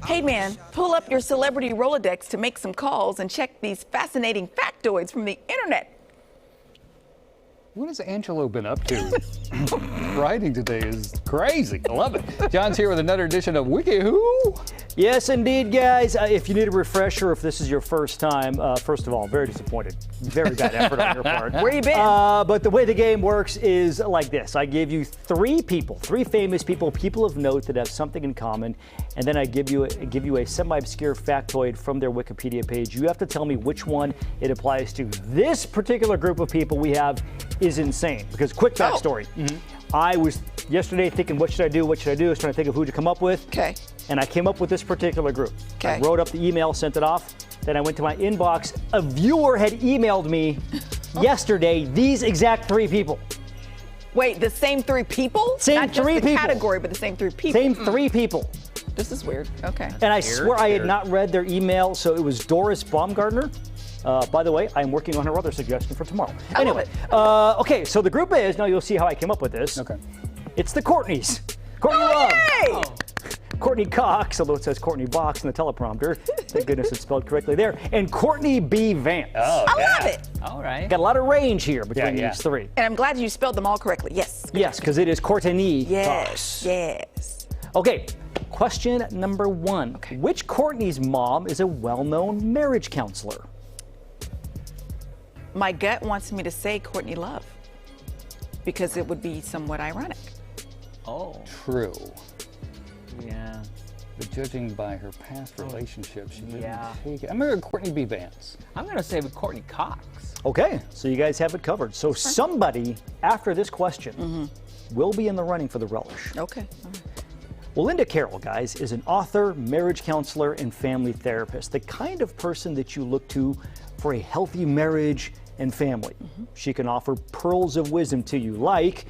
Hey man, pull up your celebrity Rolodex to make some calls and check these fascinating factoids from the internet. What has Angelo been up to? Writing today is crazy. I love it. John's here with another edition of WikiWho. Yes, indeed, guys. If you need a refresher, if this is your first time, first of all, very disappointed. Very bad effort on your part. Where you been? But the way the game works is like this. I give you three famous people of note that have something in common, and then I give you a semi-obscure factoid from their Wikipedia page. You have to tell me which one it applies to. This particular group of people we have is insane, because quick backstory. I was yesterday thinking, what should I do? I was trying to think of who to come up with. Okay. And I came up with this particular group. Okay. I wrote up the email, sent it off. Then I went to my inbox. A viewer had emailed me yesterday these exact three people. Wait, the same three people? Same Not just three the people. category, but the same three people. Same three people. This is weird. Okay. And I swear I had not read their email, so it was Doris Baumgartner. By the way, I'm working on her other suggestion for tomorrow. Anyway, okay, so the group is, now you'll see how I came up with this. Okay. It's the Courtneys. Courtney Love. Courtney Cox, although it says Courtney Box in the teleprompter. Thank goodness it's spelled correctly there. And Courtney B. Vance. I love it. All right. Got a lot of range here between these three. And I'm glad you spelled them all correctly. Yes. Yes, because it is Courtney Yes. Cox. Yes. Okay, question number one. Okay. Which Courtney's mom is a well-known marriage counselor? My gut wants me to say Courtney Love because it would be somewhat ironic. Oh. True. Yeah. But judging by her past relationships, she didn't Yeah. take it. I'm going to go Courtney B. Vance. I'm going to say with Courtney Cox. Okay, so you guys have it covered. So somebody, after this question, will be in the running for the relish. Okay. All right. Well, Linda Carroll, guys, is an author, marriage counselor, and family therapist, the kind of person that you look to for a healthy marriage and family. She can offer pearls of wisdom to you, like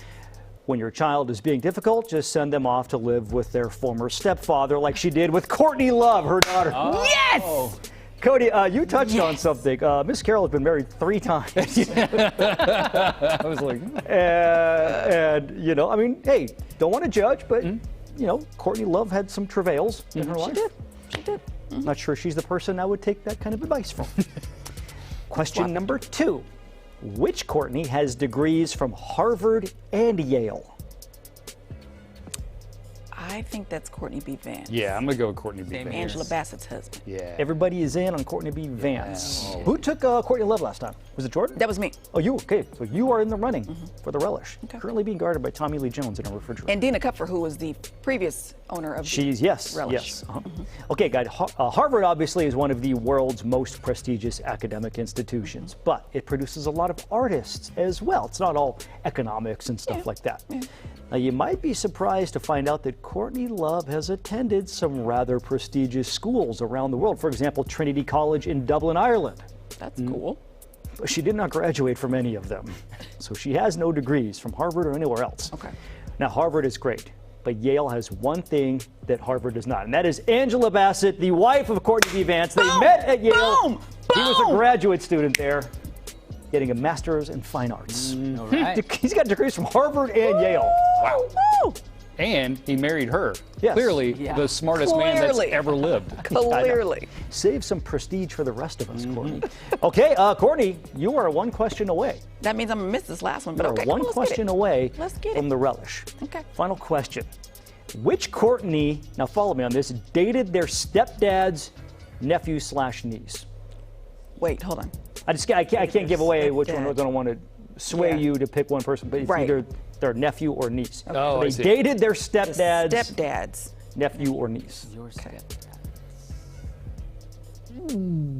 when your child is being difficult, just send them off to live with their former stepfather, like she did with Courtney Love, her daughter. Yes! Cody, you touched on something. Miss Carroll has been married 3 times. I was like, And, you know, I mean, hey, don't want to judge, but, you know, Courtney Love had some travails in her life. She did. Not sure she's the person I would take that kind of advice from. Question number 2. Which Courtney has degrees from Harvard and Yale? I think that's Courtney B. Vance. yeah, I'm going to go with Courtney B. Same Vance. here. Angela Bassett's husband. Yeah. Everybody is in on Courtney B. Vance. Yeah. Who took Courtney Love last time? Was it Jordan? That was me. Oh, you, okay. So you are in the running for the relish. Okay. Currently being guarded by Tommy Lee Jones in a refrigerator. And Dina Kupfer, who was the previous owner of She's, the yes, Relish. yes. Okay, guys, Harvard obviously is one of the world's most prestigious academic institutions, but it produces a lot of artists as well. It's not all economics and stuff like that. Now, you might be surprised to find out that Courtney Love has attended some rather prestigious schools around the world. For example, Trinity College in Dublin, Ireland. That's cool. But she did not graduate from any of them. So she has no degrees from Harvard or anywhere else. Okay. Now, Harvard is great, but Yale has one thing that Harvard does not, and that is Angela Bassett, the wife of Courtney B. Vance. They met at Yale. Boom! He was a graduate student there, getting a master's in fine arts. All right. He's got degrees from Harvard and Yale. Wow. Woo! And he married her. Yes. Clearly Yeah. the smartest man that's Clearly. ever lived. Clearly. Save some prestige for the rest of us, Courtney. Okay, Courtney, you are one question away. That means I'm going to miss this last one, but You are okay. one come on, let's get question it. away Let's get it. from the relish. Okay. Final question. Which Courtney, now follow me on this, dated their stepdad's nephew/niece? Wait, hold on. I can't give away which one. I Stepdad. don't want to sway Yeah. you to pick one person, but it's Right. either their nephew or niece. Oh, So I they see. dated their The stepdad's stepdads. nephew or niece. Your Okay. stepdad.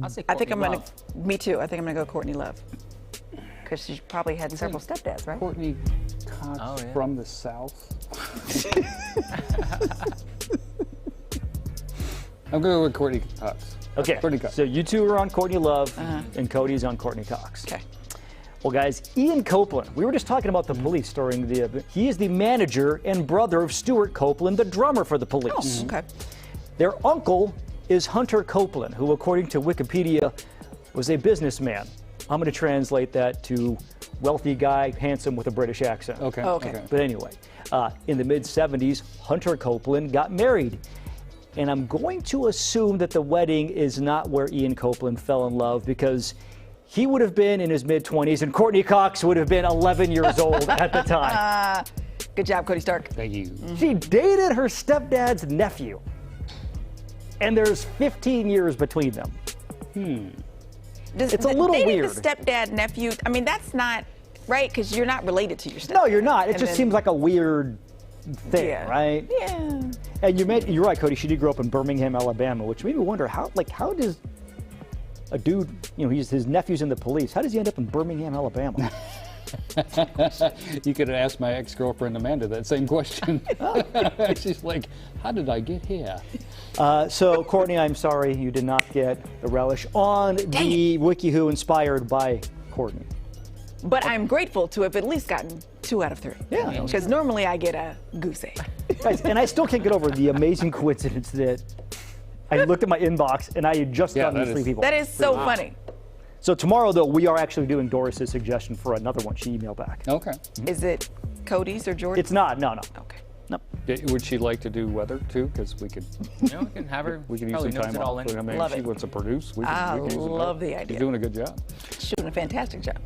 I'll say I think Courtney I'm going Love. to, me too. I think I'm going to go Courtney Love. Because she probably had several stepdads, right? Courtney Cox Oh, yeah. from the South. I'm going to go with Courtney Cox. Okay, Courtney Cox. so you two are on Courtney Love, and Cody's on Courtney Cox. Okay. Well, guys, Ian Copeland, we were just talking about the police during the, he is the manager and brother of Stuart Copeland, the drummer for the police. Oh, okay. Their uncle is Hunter Copeland, who, according to Wikipedia, was a businessman. I'm going to translate that to wealthy guy, handsome with a British accent. Okay. Okay. But anyway, in the mid-70s, Hunter Copeland got married. And I'm going to assume that the wedding is not where Ian Copeland fell in love, because he would have been in his mid-20s and Courtney Cox would have been 11 years old at the time. Good job, Cody Stark. Thank you. She dated her stepdad's nephew. And there's 15 years between them. It's a little dating weird. the stepdad nephew, I mean, that's not right, because you're not related to your stepdad. No, you're not. It And just then- seems like a weird thing, Yeah. right? Yeah. And you're right, Cody. She did grow up in Birmingham, Alabama, which made me wonder how does a dude, his nephew's in the police. How does he end up in Birmingham, Alabama? You could have asked my ex-girlfriend Amanda that same question. She's like, how did I get here? So, Courtney, I'm sorry you did not get the relish on the WikiWho inspired by Courtney. But I'm grateful to have at least gotten 2 out of 3. Yeah. Because normally I get a goose egg. Guys, and I still can't get over the amazing coincidence that I looked at my inbox and I had just Yeah, gotten that these 3 is- people. That is so funny. So tomorrow, though, we are actually doing Doris's suggestion for another one she emailed back. Okay. Is it Cody's or Jordan's? It's not, no. Okay. No. Would she like to do weather too? Because we could You know, we can have her. use probably some knows time it all off. in. I mean, Love if she it. wants to produce. We can I use some love help. the She's idea. doing a good job. She's doing a fantastic job.